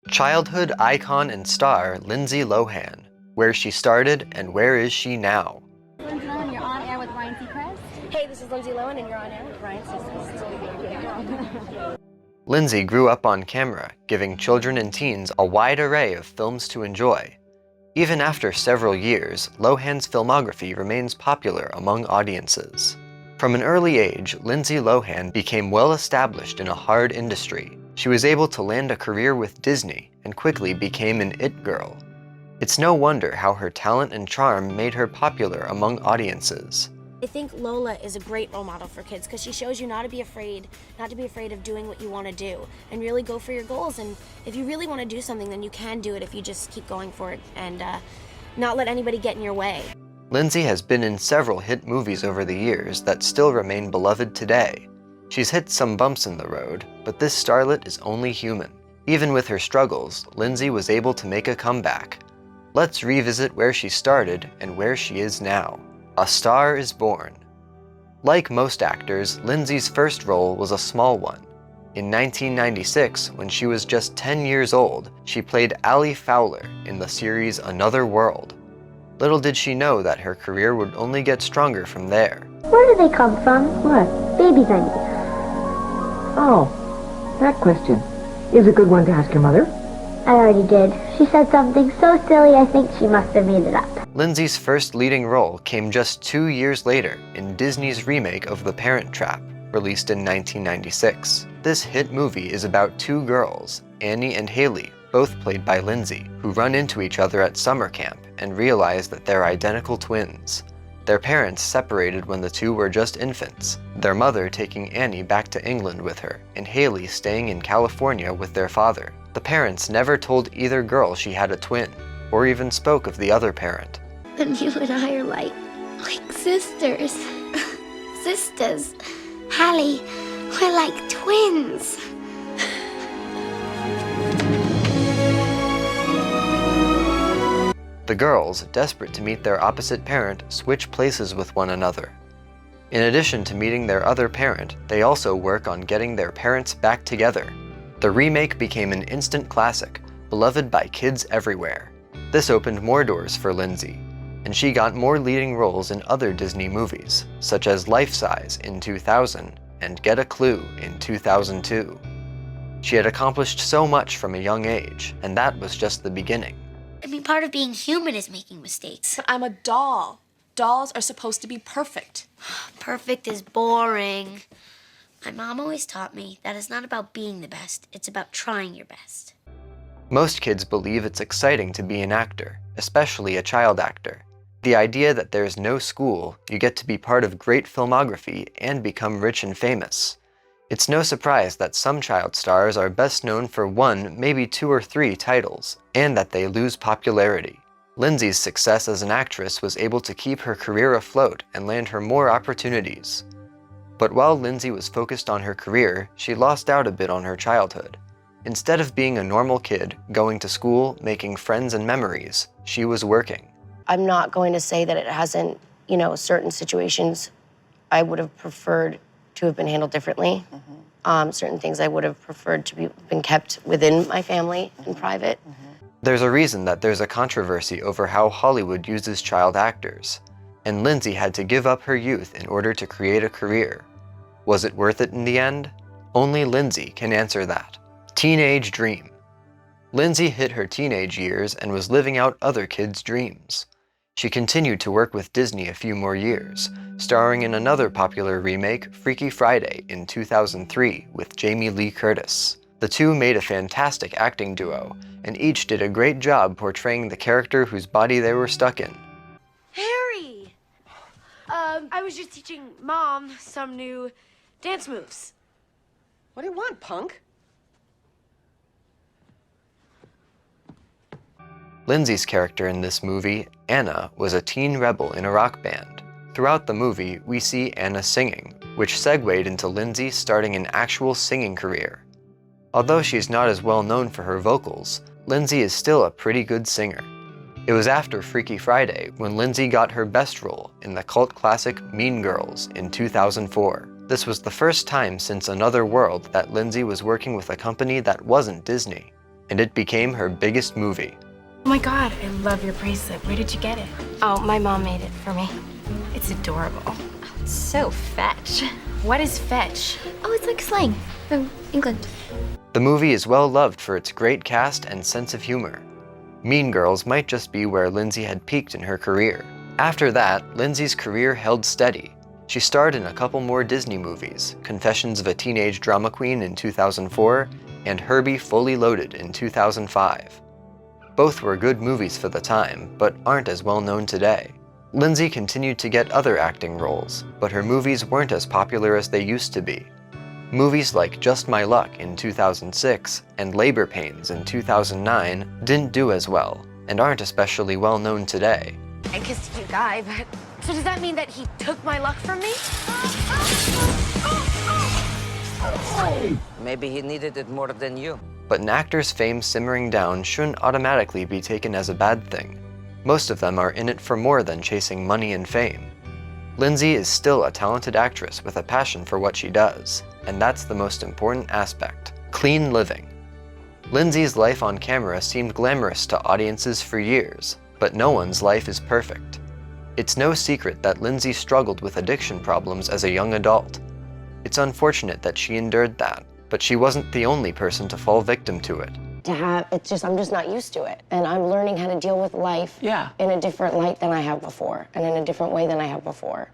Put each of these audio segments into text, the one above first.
Childhood icon and star Lindsay Lohan. Where she started and where is she now? Lindsay Lohan, you're on air with Ryan Seacrest. Hey, this is Lindsay Lohan, and you're on air with Ryan Seacrest. Lindsay grew up on camera, giving children and teens a wide array of films to enjoy. Even after several years, Lohan's filmography remains popular among audiences. From an early age, Lindsay Lohan became well established in a hard industry. She was able to land a career with Disney and quickly became an it girl. It's no wonder how her talent and charm made her popular among audiences. I think Lola is a great role model for kids because she shows you not to be afraid of doing what you want to do and really go for your goals. And if you really want to do something, then you can do it if you just keep going for it and not let anybody get in your way. Lindsay has been in several hit movies over the years that still remain beloved today. She's hit some bumps in the road, but this starlet is only human. Even with her struggles, Lindsay was able to make a comeback. Let's revisit where she started and where she is now. A Star is Born. Like most actors, Lindsay's first role was a small one. In 1996, when she was just 10 years old, she played Allie Fowler in the series Another World. Little did she know that her career would only get stronger from there. Where do they come from? What? Babies, I mean. Oh, that question is a good one to ask your mother. I already did. She said something so silly I think she must have made it up. Lindsay's first leading role came just 2 years later in Disney's remake of The Parent Trap, released in 1996. This hit movie is about two girls, Annie and Haley, both played by Lindsay, who run into each other at summer camp and realize that they're identical twins. Their parents separated when the two were just infants, their mother taking Annie back to England with her, and Haley staying in California with their father. The parents never told either girl she had a twin, or even spoke of the other parent. And you and I are like sisters. Sisters. Hallie, we're like twins. The girls, desperate to meet their opposite parent, switch places with one another. In addition to meeting their other parent, they also work on getting their parents back together. The remake became an instant classic, beloved by kids everywhere. This opened more doors for Lindsay, and she got more leading roles in other Disney movies, such as Life Size in 2000 and Get a Clue in 2002. She had accomplished so much from a young age, and that was just the beginning. I mean, part of being human is making mistakes. But I'm a doll. Dolls are supposed to be perfect. Perfect is boring. My mom always taught me that it's not about being the best, it's about trying your best. Most kids believe it's exciting to be an actor, especially a child actor. The idea that there's no school, you get to be part of great filmography and become rich and famous. It's no surprise that some child stars are best known for one, maybe 2 or 3 titles, and that they lose popularity. Lindsay's success as an actress was able to keep her career afloat and land her more opportunities. But while Lindsay was focused on her career, she lost out a bit on her childhood. Instead of being a normal kid, going to school, making friends and memories, she was working. I'm not going to say that it hasn't, certain situations I would have preferred to have been handled differently. Certain things I would have preferred to been kept within my family and private. There's a reason that there's a controversy over how Hollywood uses child actors, and Lindsay had to give up her youth in order to create a career. Was it worth it in the end? Only Lindsay can answer that. Teenage dream. Lindsay hit her teenage years and was living out other kids' dreams. She continued to work with Disney a few more years, starring in another popular remake, Freaky Friday, in 2003 with Jamie Lee Curtis. The two made a fantastic acting duo, and each did a great job portraying the character whose body they were stuck in. Harry! I was just teaching Mom some new dance moves. What do you want, punk? Lindsay's character in this movie, Anna was a teen rebel in a rock band. Throughout the movie, we see Anna singing, which segued into Lindsay starting an actual singing career. Although she's not as well known for her vocals, Lindsay is still a pretty good singer. It was after Freaky Friday when Lindsay got her best role in the cult classic Mean Girls in 2004. This was the first time since Another World that Lindsay was working with a company that wasn't Disney, and it became her biggest movie. Oh my God, I love your bracelet. Where did you get it? Oh, my mom made it for me. It's adorable. It's so fetch. What is fetch? Oh, it's like slang from England. The movie is well loved for its great cast and sense of humor. Mean Girls might just be where Lindsay had peaked in her career. After that, Lindsay's career held steady. She starred in a couple more Disney movies, Confessions of a Teenage Drama Queen in 2004 and Herbie Fully Loaded in 2005. Both were good movies for the time, but aren't as well known today. Lindsay continued to get other acting roles, but her movies weren't as popular as they used to be. Movies like Just My Luck in 2006 and Labor Pains in 2009 didn't do as well, and aren't especially well known today. I kissed a cute guy, but... So does that mean that he took my luck from me? Maybe he needed it more than you. But an actor's fame simmering down shouldn't automatically be taken as a bad thing. Most of them are in it for more than chasing money and fame. Lindsay is still a talented actress with a passion for what she does, and that's the most important aspect. Clean living. Lindsay's life on camera seemed glamorous to audiences for years, but no one's life is perfect. It's no secret that Lindsay struggled with addiction problems as a young adult. It's unfortunate that she endured that, but she wasn't the only person to fall victim to it. I'm just not used to it. And I'm learning how to deal with life in a different light than I have before, and in a different way than I have before.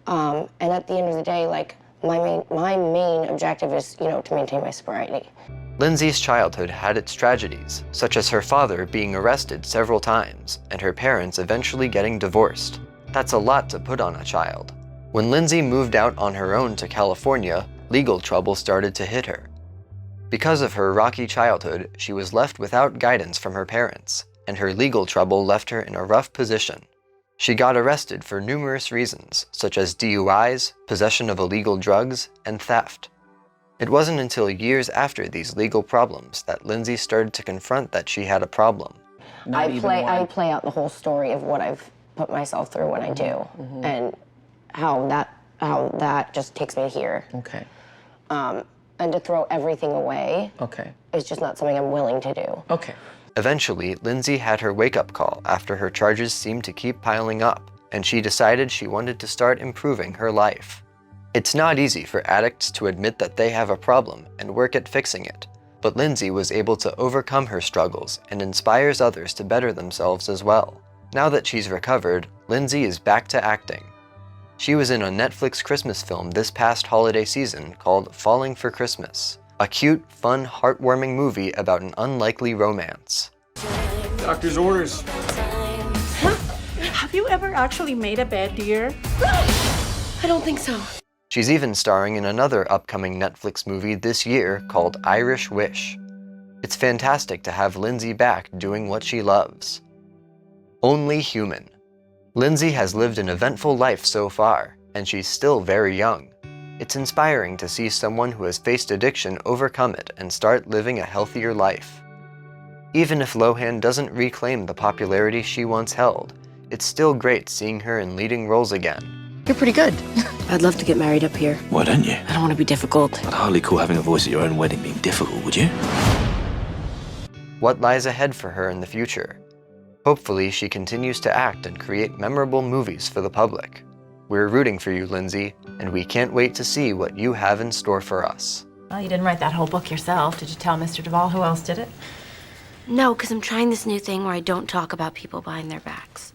And at the end of the day, like, my main objective is, to maintain my sobriety. Lindsay's childhood had its tragedies, such as her father being arrested several times and her parents eventually getting divorced. That's a lot to put on a child. When Lindsay moved out on her own to California, legal trouble started to hit her. Because of her rocky childhood, she was left without guidance from her parents, and her legal trouble left her in a rough position. She got arrested for numerous reasons, such as DUIs, possession of illegal drugs, and theft. It wasn't until years after these legal problems that Lindsay started to confront that she had a problem. I play out the whole story of what I've put myself through when I do, and how that just takes me here. Okay. And to throw everything away is just not something I'm willing to do. Okay. Eventually, Lindsay had her wake-up call after her charges seemed to keep piling up, and she decided she wanted to start improving her life. It's not easy for addicts to admit that they have a problem and work at fixing it, but Lindsay was able to overcome her struggles and inspires others to better themselves as well. Now that she's recovered, Lindsay is back to acting. She was in a Netflix Christmas film this past holiday season called Falling for Christmas, a cute, fun, heartwarming movie about an unlikely romance. Doctor's orders. Have you ever actually made a bed, dear? I don't think so. She's even starring in another upcoming Netflix movie this year called Irish Wish. It's fantastic to have Lindsay back doing what she loves. Only Human. Lindsay has lived an eventful life so far, and she's still very young. It's inspiring to see someone who has faced addiction overcome it and start living a healthier life. Even if Lohan doesn't reclaim the popularity she once held, it's still great seeing her in leading roles again. You're pretty good. I'd love to get married up here. Why don't you? I don't want to be difficult. I'd hardly call having a voice at your own wedding being difficult, would you? What lies ahead for her in the future? Hopefully, she continues to act and create memorable movies for the public. We're rooting for you, Lindsay, and we can't wait to see what you have in store for us. Well, you didn't write that whole book yourself. Did you tell Mr. Duvall who else did it? No, because I'm trying this new thing where I don't talk about people behind their backs.